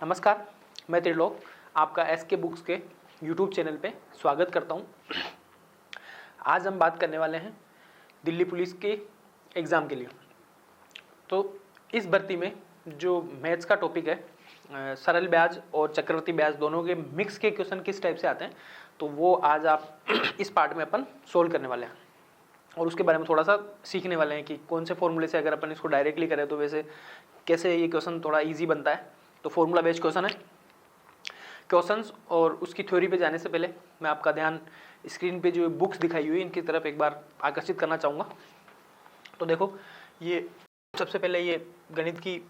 नमस्कार, मैं त्रिलोक आपका एसके बुक्स के यूट्यूब चैनल पे स्वागत करता हूँ। आज हम बात करने वाले हैं दिल्ली पुलिस के एग्ज़ाम के लिए। तो इस भर्ती में जो मैथ्स का टॉपिक है, सरल ब्याज और चक्रवृद्धि ब्याज दोनों के मिक्स के क्वेश्चन किस टाइप से आते हैं, तो वो आज आप इस पार्ट में अपन सोल्व करने वाले हैं और उसके बारे में थोड़ा सा सीखने वाले हैं कि कौन से फॉर्मूले से अगर अपन इसको डायरेक्टली करें तो वैसे कैसे ये क्वेश्चन थोड़ा ईजी बनता है। तो फॉर्मूला बेस्ड क्वेश्चन है। क्वेश्चंस और उसकी थ्योरी पे जाने से पहले मैं आपका ध्यान स्क्रीन पे जो बुक्स दिखाई हुई इनकी तरफ एक बार आकर्षित करना चाहूँगा। तो देखो, ये सबसे पहले ये गणित की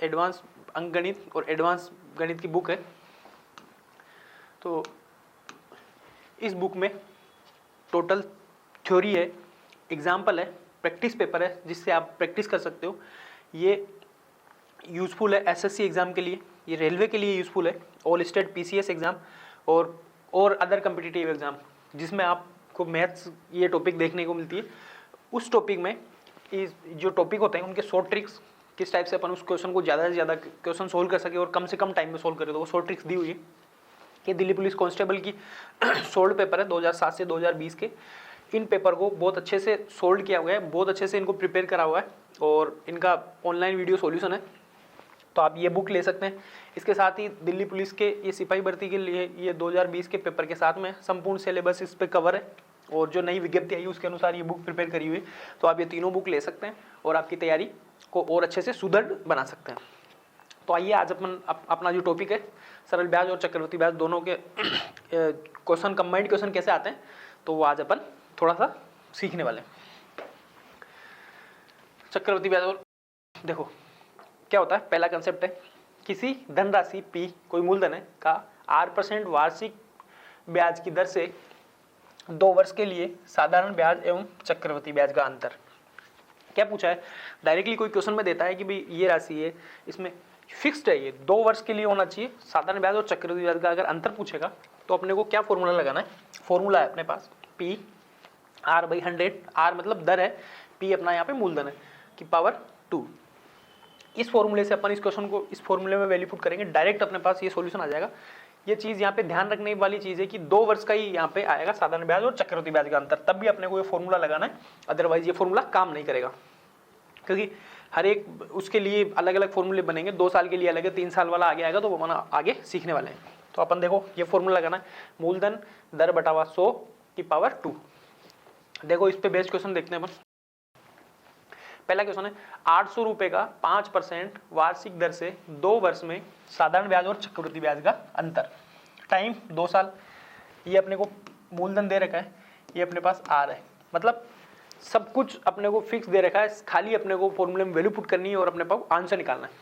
एडवांस अंकगणित और एडवांस गणित की बुक है। तो इस बुक में टोटल थ्योरी है, एग्जाम्पल है, प्रैक्टिस पेपर है जिससे आप प्रैक्टिस कर सकते हो। ये यूज़फुल है एसएससी एग्ज़ाम के लिए, ये रेलवे के लिए यूज़फुल है, ऑल स्टेट पीसीएस एग्ज़ाम और अदर कम्पिटिटिव एग्ज़ाम जिसमें आपको मैथ्स ये टॉपिक देखने को मिलती है। उस टॉपिक में इस जो टॉपिक होते हैं उनके शॉर्ट ट्रिक्स किस टाइप से अपन उस क्वेश्चन को ज़्यादा से ज़्यादा क्वेश्चन सोल्व कर सके और कम से कम टाइम में सोल्व करें, तो वो शॉर्ट ट्रिक्स दी हुई है। ये दिल्ली पुलिस कांस्टेबल की सोल्ड पेपर है 2007 से 2020 के। इन पेपर को बहुत अच्छे से सोल्व किया हुआ है, बहुत अच्छे से इनको प्रिपेयर करा हुआ है और इनका ऑनलाइन वीडियो सॉल्यूशन है, तो आप ये बुक ले सकते हैं। इसके साथ ही दिल्ली पुलिस के ये सिपाही भर्ती के लिए ये 2020 के पेपर के साथ में संपूर्ण सिलेबस इस पे कवर है और जो नई विज्ञप्ति आई उसके अनुसार ये बुक प्रिपेयर करी हुई है। तो आप ये तीनों बुक ले सकते हैं और आपकी तैयारी को और अच्छे से सुदृढ़ बना सकते हैं। तो आइए आज अपन अपना जो टॉपिक है सरल ब्याज और चक्रवृद्धि ब्याज दोनों के क्वेश्चन, कंबाइंड क्वेश्चन कैसे आते हैं, तो वो आज अपन थोड़ा सा सीखने वाले हैं। चक्रवृद्धि ब्याज और देखो क्या होता है। पहला कंसेप्ट है, किसी धनराशि P, कोई मूलधन है, का R% वार्षिक ब्याज की दर से 2 वर्ष के लिए साधारण ब्याज एवं चक्रवृद्धि ब्याज का अंतर। क्या पूछा है, डायरेक्टली कोई क्वेश्चन में देता है कि भाई ये राशि है, इसमें फिक्स्ड है, ये 2 वर्ष के लिए होना चाहिए, साधारण ब्याज और चक्रवृद्धि ब्याज का अगर अंतर पूछेगा तो अपने को क्या फॉर्मूला लगाना है। फॉर्मूला है अपने पास P R/100, R मतलब दर है, P अपना यहाँ पे मूलधन है की पावर 2। इस फॉर्मूले से अपन इस क्वेश्चन को इस फॉर्मूले में वैल्यू पुट करेंगे, डायरेक्ट अपने पास ये सॉल्यूशन आ जाएगा। ये चीज़ यहाँ पे ध्यान रखने वाली चीज़ है कि 2 वर्ष का ही यहाँ पे आएगा साधारण ब्याज और चक्रवृद्धि ब्याज का अंतर, तब भी अपने को ये फॉर्मूला लगाना है, अदरवाइज ये फॉर्मूला काम नहीं करेगा। क्योंकि हर एक उसके लिए अलग अलग फॉर्मूले बनेंगे, 2 साल के लिए अलग है, 3 साल वाला आगे आएगा, तो वो अपन आगे सीखने वाले हैं। तो अपन देखो ये फॉर्मूला लगाना है, मूलधन दर बटावा 100 की पावर 2। देखो इस पे बेस्ड क्वेश्चन देखते हैं अपन। पहला क्वेश्चन है, 800 रुपए का 5% वार्षिक दर से 2 वर्ष में साधारण ब्याज और चक्रवृद्धि ब्याज का अंतर। टाइम 2 साल। ये अपने को मूलधन दे रखा है, ये अपने पास आर है, मतलब सब कुछ अपने को फिक्स दे रखा है, खाली अपने को फॉर्मूले में वैल्यू पुट करनी है और अपने पास आंसर निकालना है।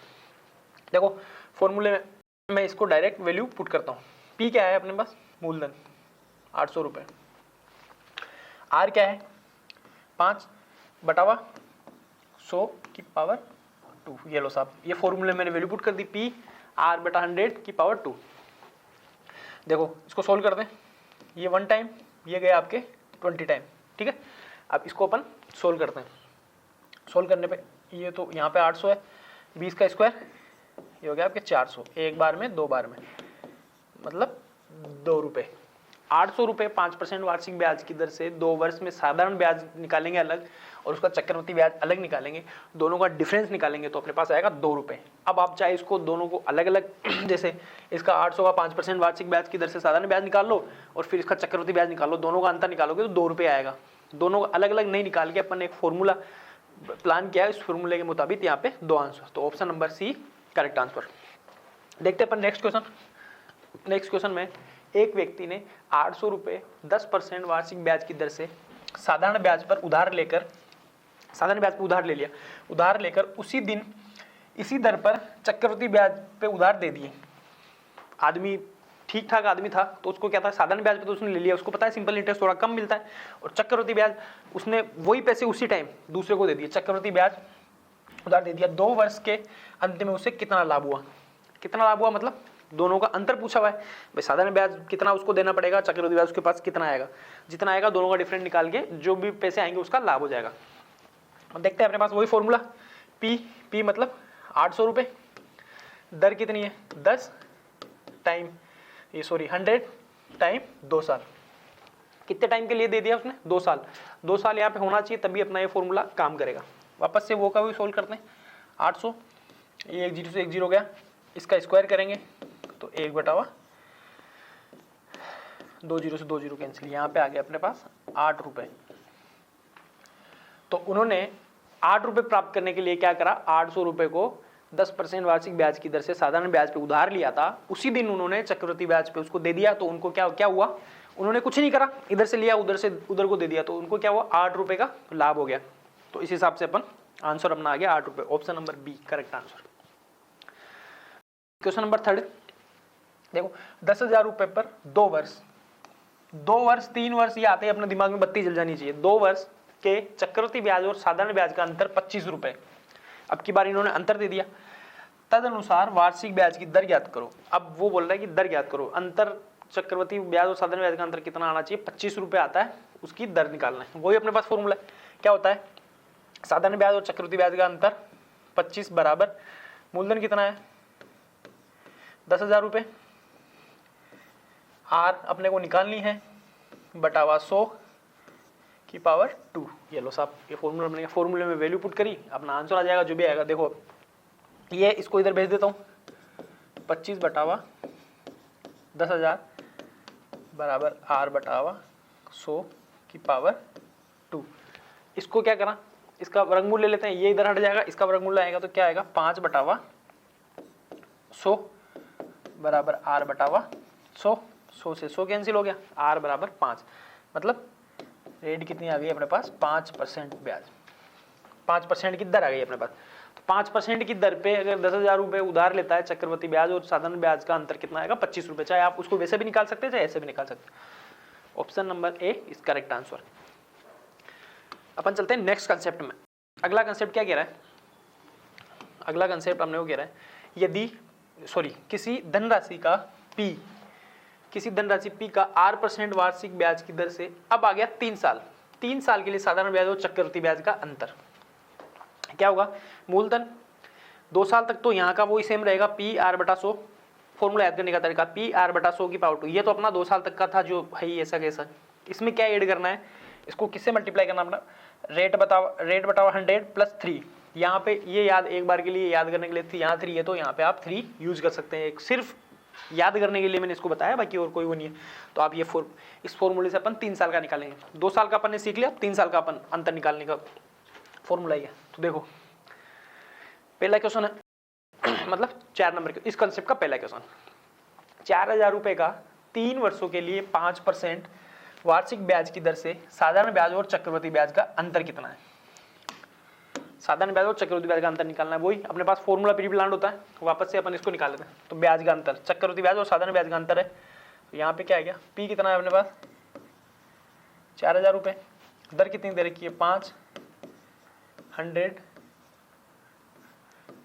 देखो फॉर्मूले में मैं इसको डायरेक्ट वैल्यू पुट करता हूँ। पी क्या है अपने पास, मूलधन 800 रुपये, आर क्या है 5 बटावा 100 की पावर 2। ये लो साहब, ये फॉर्मूले मैंने वैल्यू पुट कर दी, P R/100 की पावर 2। देखो इसको सोल्व करते हैं, ये 1 टाइम, ये गए आपके 20 टाइम, ठीक है। अब इसको अपन सोल्व करते हैं। सोल्व करने पे ये तो यहाँ पे 800 है, 20 का स्क्वायर, ये हो गया आपके 400, एक बार में 2 बार में, मतलब 2 रुपये। 800 रुपये 5% वार्षिक ब्याज की दर से 2 वर्ष में साधारण ब्याज निकालेंगे अलग और उसका चक्रवृद्धि ब्याज अलग निकालेंगे, दोनों का डिफरेंस निकालेंगे तो अपने पास आएगा 2 रुपये। अब आप चाहे इसको दोनों को अलग अलग जैसे इसका 800 का 5% वार्षिक ब्याज की दर से साधारण ब्याज निकाल लो और फिर इसका चक्रवृद्धि ब्याज निकाल लो, दोनों का अंतर निकालोगे तो 2 रुपये आएगा। दोनों अलग अलग नहीं निकाल के अपन एक फॉर्मूला प्लान किया है, इस फॉर्मूले के मुताबिक यहाँ पे 2 आंसर, तो option number C correct answer. देखते हैं अपन नेक्स्ट क्वेश्चन। नेक्स्ट क्वेश्चन में एक व्यक्ति ने 800 रुपये 10% वार्षिक ब्याज की दर से साधारण ब्याज पर उधार ले लिया, उधार लेकर उसी दिन इसी दर पर चक्रवृद्धि ब्याज पे उधार दे दिए। आदमी ठीक ठाक आदमी था तो उसको क्या था, साधारण ब्याज पे तो उसने ले लिया, उसको पता है सिंपल इंटरेस्ट थोड़ा कम मिलता है, और चक्रवृद्धि ब्याज उसने वही पैसे उसी टाइम दूसरे को दे दिए, चक्रवृद्धि ब्याज उधार दे दिया। 2 वर्ष के अंत में उसे कितना लाभ हुआ, कितना लाभ हुआ मतलब दोनों का अंतर पूछा हुआ है भाई, साधारण ब्याज कितना उसको देना पड़ेगा, चक्रवृद्धि ब्याज उसके पास कितना आएगा, जितना आएगा दोनों का डिफरेंट निकाल के जो भी पैसे आएंगे उसका लाभ हो जाएगा। अब देखते हैं अपने पास वही फॉर्मूला, पी मतलब 800 रुपये दर कितनी है 10 टाइम 100 टाइम 2 साल। कितने टाइम के लिए दे दिया उसने 2 साल। 2 साल यहाँ पे होना चाहिए तभी अपना ये फॉर्मूला काम करेगा। वापस से वो का भी सोल्व करते हैं। 800 ये 1 0 से 1 0 गया, इसका स्क्वायर करेंगे तो 1/2 2 0 से 2 0 कैंसिल, यहाँ पे आ गया अपने पास 8 रुपए। तो उन्होंने 8 रुपए प्राप्त करने के लिए क्या करा, 800 रुपए को 10% वार्षिक ब्याज की दर से साधारण ब्याज पे उधार लिया था, उसी दिन उन्होंने चक्रवृद्धि ब्याज पे उसको दे दिया। तो उनको क्या हुआ, उन्होंने कुछ नहीं करा, इधर से लिया उधर से उधर को दे दिया, तो उनको क्या हुआ 8 रुपए का लाभ हो गया। तो इस हिसाब से अपन आंसर अपना आ गया 8 रुपए। Option number B correct answer. Question number 3 देखो 10,000 रुपए पर 2 वर्ष 3 वर्ष ये आते हैं, अपने दिमाग में बत्ती जल जानी चाहिए। 2 वर्ष के चक्रवृद्धि ब्याज और साधारण ब्याज का अंतर 25 रुपए। अब की बार इन्होंने अंतर दे दिया, तदनुसार वार्षिक ब्याज की दर ज्ञात करो। अब वो बोल रहा है कि दर ज्ञात करो, अंतर चक्रवृद्धि ब्याज और साधारण ब्याज का अंतर कितना आना चाहिए, 25 रुपए आता है, उसकी दर निकालना है। वही अपने पास फॉर्मूला है, क्या होता है साधारण ब्याज और चक्रवृद्धि ब्याज का अंतर 25 बराबर मूलधन कितना है 10,000 रुपए, आर अपने को निकालनी है बटावा 100 की पावर 2। ये लो साहब ये फॉर्मूला बनेगा, फॉर्मूले में वैल्यू पुट करी, अपना आंसर आ जाएगा जो भी आएगा। देखो ये इसको इधर भेज देता हूँ, 25 बटावा 10,000 बराबर आर बटावा 100 की पावर 2। इसको क्या करा, इसका वर्गमूल ले लेते हैं, ये इधर हट जाएगा, इसका वर्गमूल आएगा तो क्या आएगा 5 बटावा 100 बराबर आर बटावा 100। 100 से 100 कैंसिल हो गया, आर बराबर 5, मतलब रेट कितनी आ गई अपने पास 5% ब्याज, 5% की दर आ गई अपने पास। तो 5% की दर पे अगर 10,000 रुपए उधार लेता है चक्रवृद्धि ब्याज और साधारण ब्याज का अंतर कितना आएगा 25 रुपए। चाहे आप उसको वैसे भी निकाल सकते हैं चाहे ऐसे भी निकाल सकते हैं। Option number A is correct answer. अपन चलते हैं नेक्स्ट कंसेप्ट में। अगला कंसेप्ट क्या कह रहा है, अगला कंसेप्ट हमने वो कह रहा है यदि किसी धनराशि का पी का R% वार्षिक ब्याज की दर से, अब आ गया 3 साल के लिए साधारण ब्याज और चक्रवृद्धि ब्याज का अंतर क्या होगा, मूलधन 2 साल तक तो यहाँ का वही सेम रहेगा PR/100। फॉर्मूला याद करने का तरीका PR/100 की पावर 2, ये तो अपना 2 साल तक का था जो है ऐसा कैसा। इसमें क्या ऐड करना है, इसको किससे मल्टीप्लाई करना अपना, रेट बटावा 100 प्लस 3। यहाँ पे ये याद एक बार के लिए याद करने के लिए थी, यहाँ 3 है तो यहाँ पे आप 3 यूज कर सकते हैं, सिर्फ याद करने के लिए मैंने इसको बताया, बाकी और कोई वो नहीं है। तो आप ये इस फॉर्मूले से अपन 3 साल का निकालेंगे। 2 साल का अपन ने सीख लिया, 3 साल का अपन अंतर निकालने का फॉर्मूला ही है। तो देखो पहला क्वेश्चन है मतलब 4 नंबर इस कंसेप्ट का पहला क्वेश्चन, 4,000 रुपए का 3 वर्षों के लिए 5% वार्षिक ब्याज की दर से साधारण ब्याज और चक्रवृद्धि ब्याज का अंतर कितना है। साधारण ब्याज और चक्रवृद्धि ब्याज का अंतर निकालना है, वही अपने पास फॉर्मूला प्री प्लान्ड होता है, वापस से अपन इसको निकाल लेते हैं। तो ब्याज का अंतर, चक्रवृद्धि ब्याज और साधारण ब्याज का अंतर है, तो यहाँ पे क्या आ गया, पी कितना है अपने पास 4,000 रुपए, दर कितनी दे रखी है 5, 100,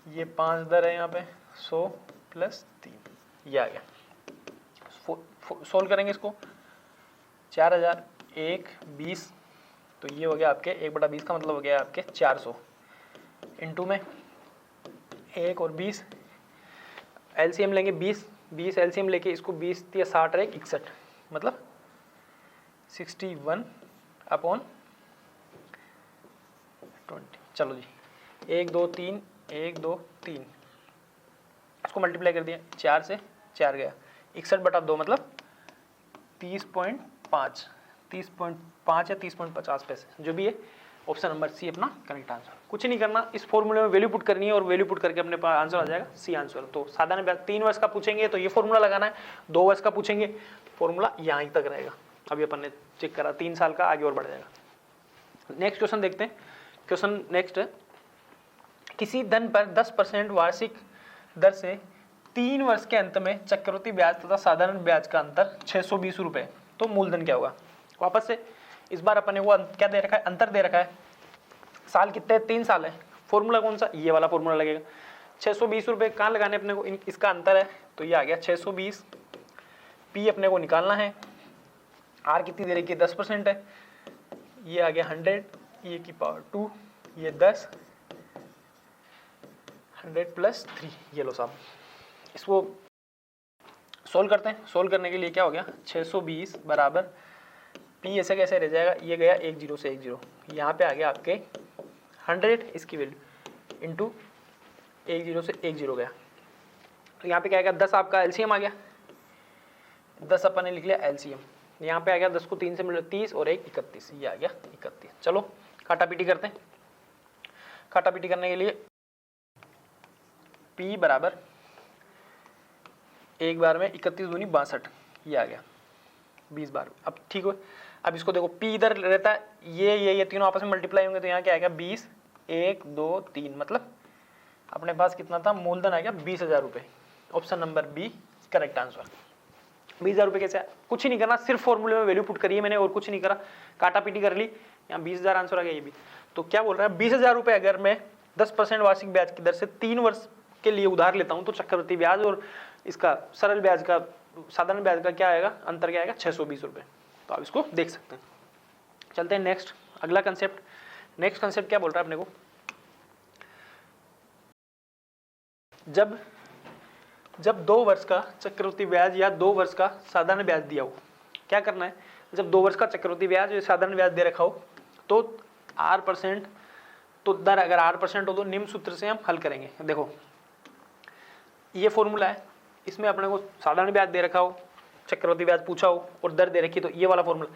ये 5 दर है यहाँ पे 100 प्लस 3, ये आ गया। सोल्व करेंगे इसको, 4,000 1 20, तो ये हो गया आपके 1/20 का मतलब हो गया आपके 400 इंटू में 1 और 20 एलसीएम लेंगे, 20 एलसीएम लेके इसको 20 या 60 रहे 61, मतलब 61/20। चलो जी 1 2 3 1 2 3 इसको मल्टीप्लाई कर दिया, 4 से 4 गया, 61/2 मतलब 30.5 या 30.50 पैसे, जो भी है। ऑप्शन नंबर सी अपना करेक्ट आंसर। कुछ नहीं करना, इस फॉर्मूले में वैल्यू पुट करनी है और वैल्यू पुट करके अपने पास आंसर आ जाएगा सी आंसर। तो साधारण ब्याज 3 वर्ष का पूछेंगे तो ये फॉर्मूला लगाना है, 2 वर्ष का पूछेंगे फॉर्मूला यहाँ तक रहेगा। अभी अपन ने चेक करा 3 साल का, आगे और बढ़ जाएगा। नेक्स्ट क्वेश्चन देखते हैं। क्वेश्चन नेक्स्ट है, किसी धन पर 10% वार्षिक दर से 3 वर्ष के अंत में चक्रवृद्धि ब्याज तथा साधारण ब्याज का अंतर 620 रुपए, तो मूलधन क्या होगा। वापस से इस बार अपन ने वो क्या दे रखा है, अंतर दे रखा है, साल कितने 3 साल है, फॉर्मूला कौन सा, ये वाला फॉर्मूला लगेगा। 620 रुपए कहाँ लगाने अपने को, इसका अंतर है तो ये आ गया 620, पी अपने को निकालना है, आर कितनी दे रखी है 10% है, ये आ गया 100, ये की पावर 2, ये 10, 100 प्लस 3, ये लो साहब इसको सोल्व करते हैं। सोल्व करने के लिए क्या हो गया, 620 बराबर पी ऐसे कैसे रह जाएगा, ये गया 10 से 10, यहाँ पे आ गया आपके 100 इसकी वैल्यू इंटू 10 से 10 गया, तो यहाँ पे क्या आएगा 10 आपका एलसीएम आ गया, 10 अपन ने लिख लिया एलसीएम, यहाँ पे आ गया 10 को 3 से मिला 30 और 1 31, ये आ गया 31। चलो काटा पीटी करते हैं। काटा पीटी करने के लिए P बराबर एक बार में 31 दूनी 62, ये आ गया 20 बार। अब ठीक हो, अब इसको देखो P इधर रहता है, ये तीनों आपस में मल्टीप्लाई होंगे, तो यहाँ क्या आएगा 20, 1 2 3, मतलब अपने पास कितना था, मूलधन आ गया 20,000 रुपये। Option number B correct answer. 20,000 रुपये कैसे, कुछ ही नहीं करना, सिर्फ फॉर्मूले में वैल्यू पुट करिए मैंने, और कुछ नहीं करा, काटा पीटी कर ली, यहाँ 20,000 आंसर आ गया ये भी। तो क्या बोल रहा है, 20,000 रुपये अगर मैं 10% वार्षिक ब्याज की दर से 3 वर्ष के लिए उधार लेता हूँ, तो चक्रवृद्धि ब्याज और इसका सरल ब्याज का, साधारण ब्याज का क्या आएगा, अंतर क्या आएगा, 620 रुपये। तो आप इसको देख सकते हैं। चलते हैं नेक्स्ट, अगला कंसेप्ट। नेक्स्ट कंसेप्ट क्या बोल रहा है अपने को, जब 2 वर्ष का चक्रवृद्धि ब्याज या 2 वर्ष का साधारण ब्याज दिया हो, क्या करना है, जब 2 वर्ष का चक्रवृद्धि ब्याज या साधारण ब्याज दे रखा हो, तो R%, तो दर अगर R% हो तो निम्न सूत्र से हम हल करेंगे। देखो ये फॉर्मूला है, इसमें अपने को साधारण ब्याज दे रखा हो, चक्रवृद्धि ब्याज पूछा हो और दर दे रखी, तो ये वाला फॉर्मूला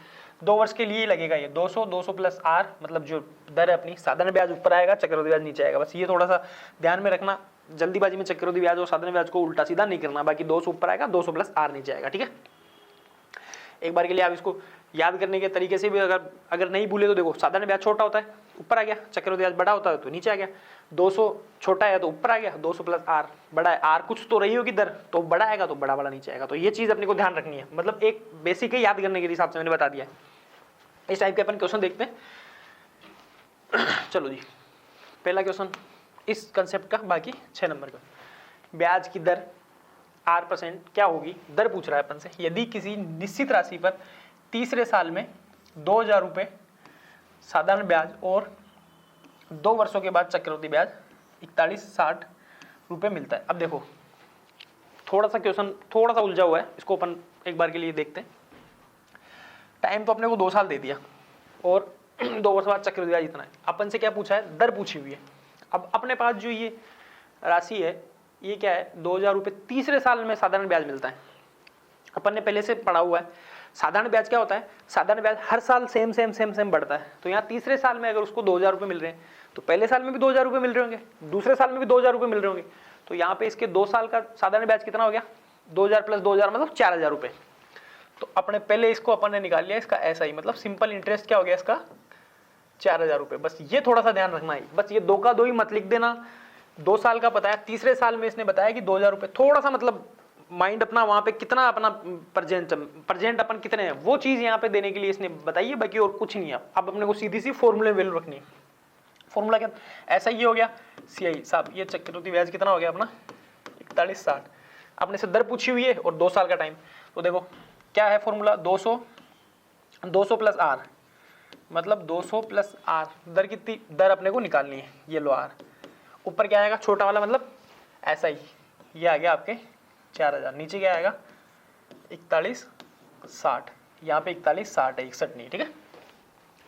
2 वर्ष के लिए ही लगेगा। ये 200 प्लस R, मतलब जो दर है अपनी, साधारण ब्याज ऊपर आएगा, चक्रवृद्धि ब्याज नीचे आएगा। बस ये थोड़ा सा ध्यान में रखना, जल्दीबाजी में चक्रवृद्धि ब्याज और साधारण ब्याज को उल्टा सीधा नहीं करना। बाकी 200 ऊपर आएगा, 200 प्लस R नीचे आएगा, ठीक है। एक बार के लिए आप इसको याद करने के तरीके से भी अगर नहीं भूले तो देखो, साधारण ब्याज छोटा होता है ऊपर आ गया, चक्रवृद्धि ब्याज बड़ा होता है तो नीचे आ गया, 200 छोटा है तो ऊपर आ गया, 200 प्लस R बड़ा है, R कुछ तो रही होगी दर, तो बड़ा आएगा तो बड़ा वाला नीचे आएगा। तो ये चीज अपने को ध्यान रखनी है, मतलब एक बेसिक ही याद करने के हिसाब से मैंने बता दिया है। इस टाइप के अपन क्वेश्चन देखते हैं। चलो जी, पहला क्वेश्चन इस कंसेप्ट का, बाकी 6 नंबर का। ब्याज की दर R% क्या होगी, दर पूछ रहा है अपन से। यदि किसी निश्चित राशि पर तीसरे साल में 2,000 रुपये साधारण ब्याज और 2 वर्षों के बाद चक्रवृद्धि ब्याज 4160 रुपये मिलता है। अब देखो थोड़ा सा क्वेश्चन थोड़ा सा उलझा हुआ है, इसको अपन एक बार के लिए देखते हैं। टाइम तो अपने को 2 साल दे दिया और 2 वर्ष बाद चक्रवृद्धि ब्याज इतना है। अपन से क्या पूछा है, दर पूछी हुई है। अब अपने पास जो ये राशि है, ये क्या है, 2,000 रुपये तीसरे साल में साधारण ब्याज मिलता है। अपन ने पहले से पढ़ा हुआ है, साधारण ब्याज क्या होता है, साधारण ब्याज हर साल सेम बढ़ता है। तो यहाँ तीसरे साल में अगर उसको 2,000 रुपये मिल रहे हैं, तो पहले साल में भी 2,000 रुपये मिल रहे होंगे, दूसरे साल में भी 2,000 रुपये मिल रहे होंगे। तो यहाँ पे इसके 2 साल का साधारण ब्याज कितना हो गया, 2,000 प्लस 2,000 मतलब 4,000 रुपये। तो अपने पहले इसको अपन ने निकाल लिया, इसका ऐसा ही मतलब सिंपल इंटरेस्ट क्या हो गया इसका, 4,000 रुपये। बस ये थोड़ा सा ध्यान रखना है, बस ये 2 का 2 ही मत लिख देना। 2 साल का बताया, तीसरे साल में इसने बताया कि 2,000 रुपये, थोड़ा सा मतलब माइंड अपना वहां पे कितना अपना प्रेजेंट अपन कितने हैं वो चीज यहाँ पे देने के लिए इसने बताई है, बाकी और कुछ नहीं है। अब अपने को सीधी सी फॉर्मूले में वैल्यू रखनी है। फॉर्मूला क्या, ऐसा ही हो गया CI साहब, ये चक्रवृद्धि ब्याज कितना हो गया अपना 4160। अपने से दर पूछी हुई है और 2 साल का टाइम, तो देखो क्या है फॉर्मूला, 200 प्लस R, मतलब 200 प्लस R, दर कितनी, दर अपने को निकालनी है, ये लो R, ऊपर क्या आएगा छोटा वाला, मतलब ऐसा ही, ये आ गया आपके 4,000, नीचे क्या आएगा 4160, यहाँ पे 4160 है, 61 नहीं, ठीक है।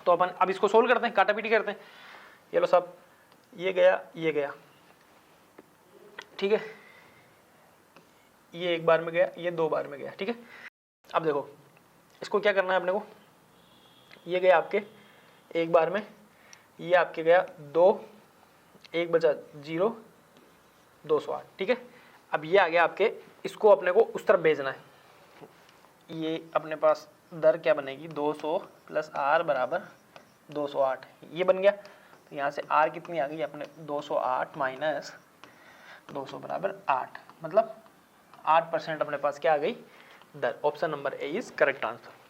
तो अपन अब इसको सोल्व करते हैं, काटा पीटी करते हैं। ये लो सब, ये गया, ठीक है, ये 1 बार में गया, ये 2 बार में गया, ठीक है। अब देखो इसको क्या करना है अपने को, ये गया आपके 1 बार में, ये आपके गया 2, 1 बचा 0, 208, ठीक है। अब ये आ गया आपके, इसको अपने को उस तरफ भेजना है। ये अपने पास दर क्या बनेगी, 200 प्लस R बराबर 208, ये बन गया। तो यहाँ से R कितनी आ गई अपने, 208 माइनस 200 बराबर 8, मतलब 8% अपने पास क्या आ गई दर। Option number A is correct answer.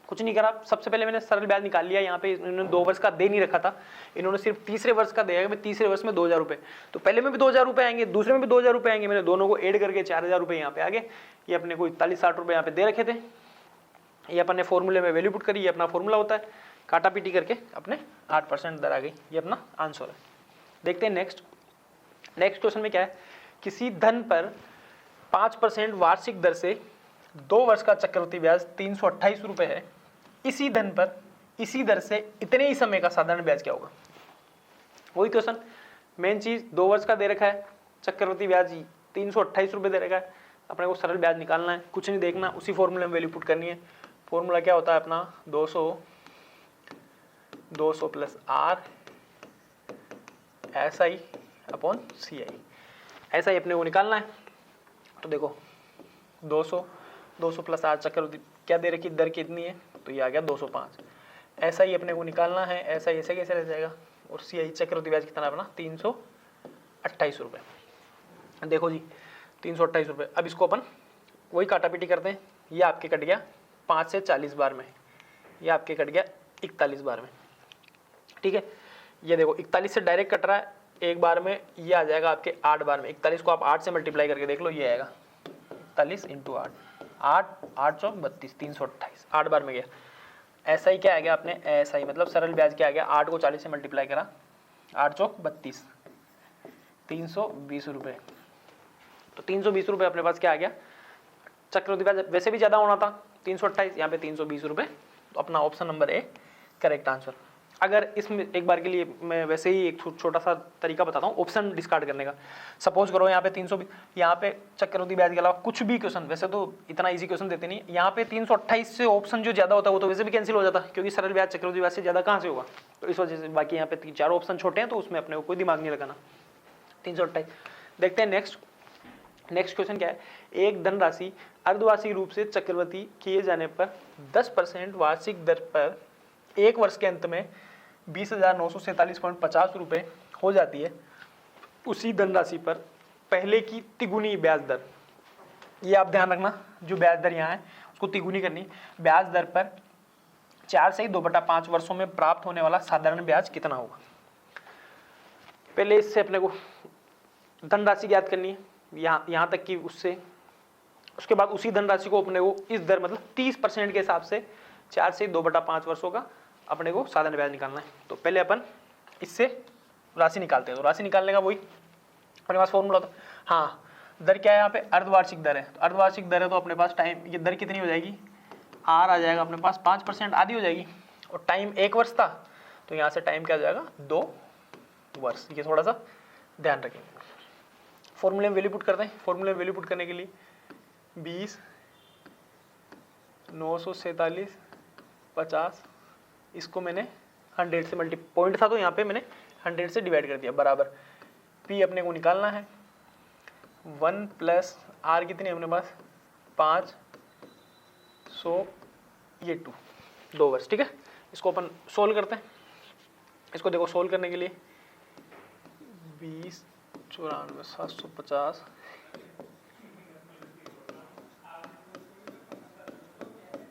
कुछ नहीं करा, सबसे पहले मैंने सरल ब्याज निकाल लिया। यहाँ पे इन्होंने 2 वर्ष का दे नहीं रखा था, इन्होंने सिर्फ तीसरे वर्ष का दिया, तीसरे वर्ष में 2,000 रुपये, तो पहले में भी 2,000 रुपये आएंगे, दूसरे में भी 2,000 रुपये आएंगे। मैंने दोनों को ऐड करके 4,000 रुपये यहाँ पे आ गए। ये अपने को 4160 रुपये यहाँ पे दे रखे थे, ये अपन ने फॉर्मूले में वैल्यू पुट करी, ये अपना फॉर्मूला होता है, काटा पीटी करके अपने 8% दर आ गई, ये अपना आंसर है। देखते हैं नेक्स्ट क्वेश्चन में क्या है, किसी धन पर 5% वार्षिक दर से 2 वर्ष का चक्रवृद्धि ब्याज 328 रुपये है, इसी धन पर इसी दर से इतने ही समय का साधारण ब्याज क्या होगा? वही क्वेश्चन, मेन चीज 2 वर्ष का दे रखा है, चक्रवृद्धि ब्याज 328 रुपये दे रखा है, अपने को सरल ब्याज निकालना है, कुछ नहीं देखना, उसी फॉर्मूले में वैल्यू पुट करनी है। फॉर्मूला क्या होता है अपना 200 plus R S I upon C I, ऐसा ही अपने को निकालना है। तो देखो 200 प्लस आर चक्रवृद्धि क्या दे रखी, दर कितनी है, तो ये आ गया 205। ऐसा ही अपने को निकालना है, ऐसा ही ऐसे कैसे रह जाएगा, और सी आई चक्रवृद्धि ब्याज कितना अपना 328 रुपये। देखो जी 328 रुपये। अब इसको अपन वही काटापीटी करते हैं, ये आपके कट गया 5 से 40 बार में, ये आपके कट गया 41 बार में, ठीक है। ये देखो 41 से डायरेक्ट कट रहा है एक बार में, ये आ जाएगा आपके 8 बार में। 41 को आप 8 से मल्टीप्लाई करके देख लो, ये आएगा 41 इंटू 8, 8 चौक 32, 328, 8 बार में गया। ऐसा ही क्या आ गया आपने, ऐसा ही मतलब सरल ब्याज क्या आ गया, 8 को 40 से मल्टीप्लाई करा, 8 चौक 32, 320 रुपये। तो 320 रुपये अपने पास क्या आ गया, चक्रवृद्धि ब्याज वैसे भी ज़्यादा होना था 328, यहाँ पे 320 रुपये। तो अपना option number A correct answer. अगर इसमें एक बार के लिए मैं वैसे ही एक छोटा सा तरीका बताता हूँ ऑप्शन डिस्कार्ड करने का। सपोज करो यहाँ पे 320, यहाँ पे चक्रवृद्धि ब्याज के अलावा कुछ भी क्वेश्चन, वैसे तो इतना इजी क्वेश्चन देते नहीं, यहाँ पे 328 से ऑप्शन जो ज़्यादा होता है वो तो वैसे भी कैंसिल हो जाता है, क्योंकि सरल ब्याज चक्रवृद्धि ब्याज से ज़्यादा कहाँ से होगा, तो इस वजह से बाकी यहाँ पे 3-4 ऑप्शन छोटे हैं, तो उसमें अपने को कोई दिमाग नहीं लगाना। 328 देखते हैं। नेक्स्ट क्वेश्चन क्या है, एक धनराशि अर्धवार्षिक रूप से चक्रवृद्धि किए जाने पर 10% वार्षिक दर पर 1 वर्ष के अंत में 20,947.50 रुपये हो जाती है। उसी धनराशि पर पहले की तिगुनी ब्याज दर, ये आप ध्यान रखना, जो ब्याज दर यहाँ है उसको तिगुनी करनी। ब्याज दर पर 4 से 2/5 वर्षों में प्राप्त होने वाला साधारण ब्याज कितना होगा? पहले इससे अपने को धनराशि ज्ञात करनी है, यहाँ तक कि उसके बाद उसी धनराशि को अपने को इस दर मतलब 30% के हिसाब से 4 से 2/5 वर्षों का अपने को साधारण ब्याज निकालना है। तो पहले अपन इससे राशि निकालते हैं। तो राशि निकालने का वही अपने पास फॉर्मूला था, हाँ दर क्या है यहाँ पे, अर्धवार्षिक दर है। तो अर्धवार्षिक दर है तो अपने पास टाइम, ये दर कितनी हो जाएगी, आर आ जाएगा अपने पास 5%, आधी हो जाएगी, और टाइम 1 वर्ष था तो यहाँ से टाइम क्या हो जाएगा 2 वर्ष। ये थोड़ा सा ध्यान रखेंगे। फॉर्मूले में वैल्यू पुट करते हैं। फॉर्मूले में वैल्यू पुट करने के लिए 20,947.50 इसको मैंने 100 से पॉइंट था तो यहाँ पे मैंने 100 से डिवाइड कर दिया, बराबर P अपने को निकालना है 1 प्लस R कितनी है अपने पास 500, ये 2 वर्ष, ठीक है। इसको अपन सोल्व करते हैं। इसको देखो सोल्व करने के लिए 20,94,750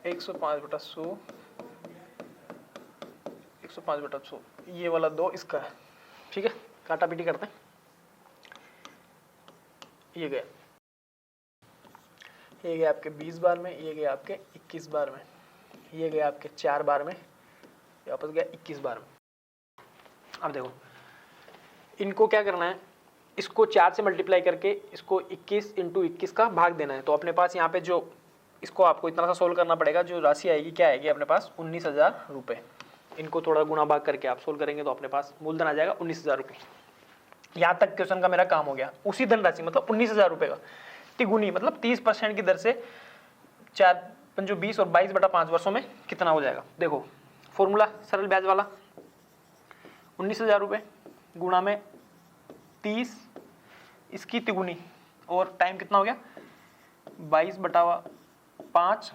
105/100 105/100, ये वाला 2 इसका है, ठीक है। काटा पीटी करते हैं। ये गया आपके 20 बार में, ये गया आपके 21 बार में, ये गया आपके 4 बार में, वापस गया 21 बार में। अब देखो इनको क्या करना है, इसको 4 से मल्टीप्लाई करके इसको 21 × 21 का भाग देना है। तो अपने पास यहाँ पे जो इसको आपको इतना सा सोल्व करना पड़ेगा, जो राशि आएगी क्या आएगी अपने पास 19,000 रुपये। इनको थोड़ा गुणा भाग करके आप सोल्व करेंगे तो अपने पास मूलधन आ जाएगा 19,000 रुपये। यहाँ तक क्वेश्चन का मेरा काम हो गया। उसी धनराशि मतलब 19,000 रुपये का तिगुनी मतलब 30% की दर से 4×5 और 22/5 वर्षों में कितना हो जाएगा। देखो फॉर्मूला सरल ब्याज वाला, 19,000 रुपये गुणा में 30 इसकी तिगुनी, और टाइम कितना हो गया 22/5,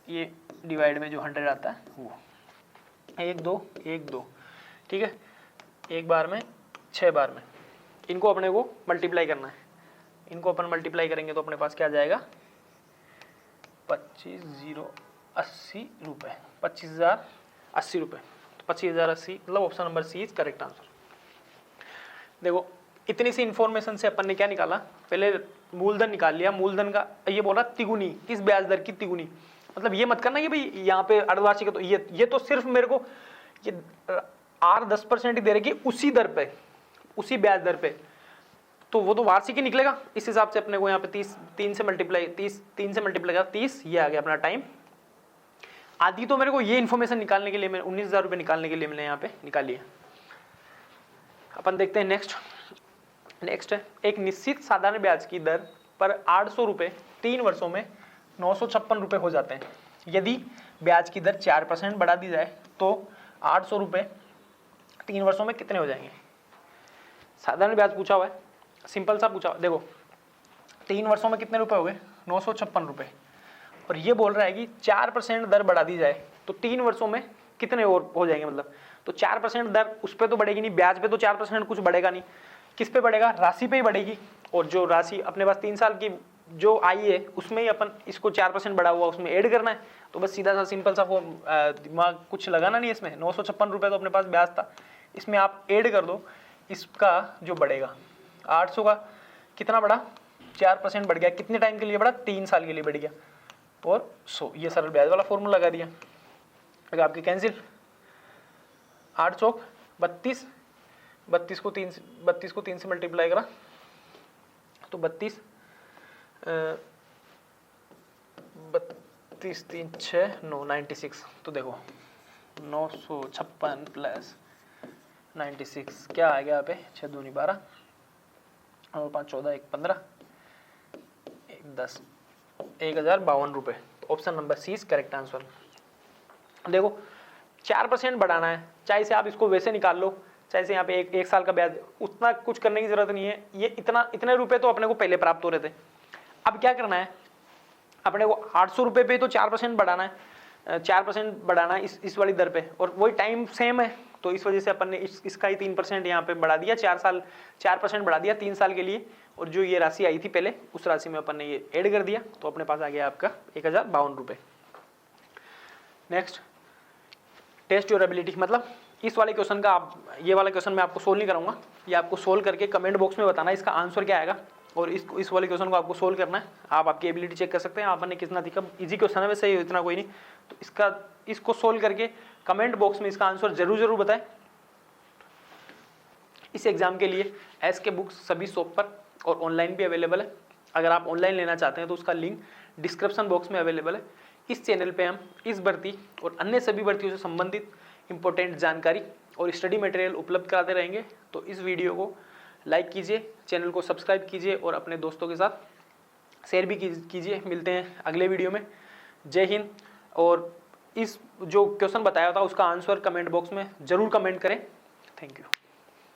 ये डिवाइड में जो 100 आता है वो 1 2 1 2, ठीक है। 1 बार में 6 बार में इनको अपने को मल्टीप्लाई करना है। इनको अपन मल्टीप्लाई करेंगे तो अपने पास क्या आ जाएगा 25,080 रुपये, 25,080 रुपये। तो 25,080 मतलब option number C is correct answer. देखो इतनी सी इन्फॉर्मेशन से अपन ने क्या निकाला, पहले मूलधन निकाल लिया। मूलधन का ये बोला तिगुनी, किस ब्याज दर की तिगुनी, मतलब ये मत करना कि भाई यहाँ पे अर्धवार्षिक है तो ये तो सिर्फ मेरे को ये R 10% ही दे रही, उसी दर पे, उसी ब्याज दर पे तो वो तो वार्षिक ही निकलेगा। इस हिसाब से अपने को यहाँ पे 3 से मल्टीप्लाई करा 30, ये आ गया अपना टाइम। आदि तो मेरे को ये इन्फॉर्मेशन निकालने के लिए, मैं 19,000 रुपये निकालने के लिए मैंने यहाँ पे निकाली है। अपन देखते हैं नेक्स्ट है, एक निश्चित साधारण ब्याज की दर पर 800 रुपये 3 वर्षों में 956 रुपये हो जाते हैं। यदि ब्याज की दर 4% बढ़ा दी जाए तो 800 रुपये 3 वर्षों में कितने हो जाएंगे। साधारण ब्याज पूछा हुआ है, सिंपल सा पूछा हुआ। देखो 3 वर्षों में कितने रुपए हो गए, 956 रुपये, और ये बोल रहा है कि 4% दर बढ़ा दी जाए तो 3 वर्षों में कितने और हो जाएंगे। मतलब तो 4% दर उस पर तो बढ़ेगी नहीं, ब्याज पे तो 4% कुछ बढ़ेगा नहीं, किस पे बढ़ेगा, राशि पे ही बढ़ेगी। और जो राशि अपने पास 3 साल की जो आई है उसमें ही अपन इसको 4% बढ़ा हुआ उसमें ऐड करना है। तो बस सीधा सा सिंपल सा दिमाग कुछ लगाना नहीं है इसमें। 956 रुपये तो अपने पास ब्याज था, इसमें आप ऐड कर दो, इसका जो बढ़ेगा 800 का कितना बढ़ा, 4% बढ़ गया। कितने टाइम के लिए बढ़ा, 3 साल के लिए बढ़ गया। और 100, ये सरल ब्याज वाला फॉर्मूला लगा दिया। अगर आपकी कैंसिल 8 चौक 32, 32 को 3 से मल्टीप्लाई करा तो 32 3 6 9 96। तो देखो 956 प्लस 96 क्या आ गया यहाँ पे, 6 दूनी 12 और 5 14 1 15 1 10 1052 रुपये। Option number C is correct answer. देखो 4% बढ़ाना है, चाहे से आप इसको वैसे निकाल लो, चाहे से यहाँ पे एक साल का ब्याज, उतना कुछ करने की जरूरत नहीं है। ये इतने रुपए तो अपने को पहले प्राप्त हो रहे थे। अब क्या करना है, अपने को 800 रुपये पे तो 4% बढ़ाना है, 4% बढ़ाना है इस वाली दर पे, और वही टाइम सेम है तो इस वजह से अपन ने इसका ही 3% यहाँ पे बढ़ा दिया, 4% बढ़ा दिया 3 साल के लिए। और जो ये राशि आई थी पहले उस राशि में अपन ने ये ऐड कर दिया, तो अपने पास आ गया आपका 1052 रुपये। नेक्स्ट, टेस्ट योर एबिलिटी, मतलब इस वाले क्वेश्चन का ये वाला क्वेश्चन मैं आपको सोल्व नहीं कराऊंगा, ये आपको सोल्व करके कमेंट बॉक्स में बताना है इसका आंसर क्या आएगा। और इस वाले क्वेश्चन को आपको सोल्व करना है, आप आपकी एबिलिटी चेक कर सकते हैं आपने कितना दिखा। इजी क्वेश्चन है वैसे, इतना कोई नहीं। तो इसको सोल्व करके कमेंट बॉक्स में इसका आंसर जरूर बताएं। इस एग्जाम के लिए एसके बुक्स सभी शॉप पर और ऑनलाइन भी अवेलेबल है। अगर आप ऑनलाइन लेना चाहते हैं तो उसका लिंक डिस्क्रिप्शन बॉक्स में अवेलेबल है। इस चैनल पे हम इस भर्ती और अन्य सभी भर्तियों से संबंधित इंपॉर्टेंट जानकारी और स्टडी मटेरियल उपलब्ध कराते रहेंगे। तो इस वीडियो को लाइक कीजिए, चैनल को सब्सक्राइब कीजिए और अपने दोस्तों के साथ शेयर भी कीजिए। मिलते हैं अगले वीडियो में। जय हिंद। और इस जो क्वेश्चन बताया था उसका आंसर कमेंट बॉक्स में ज़रूर कमेंट करें। Thank you.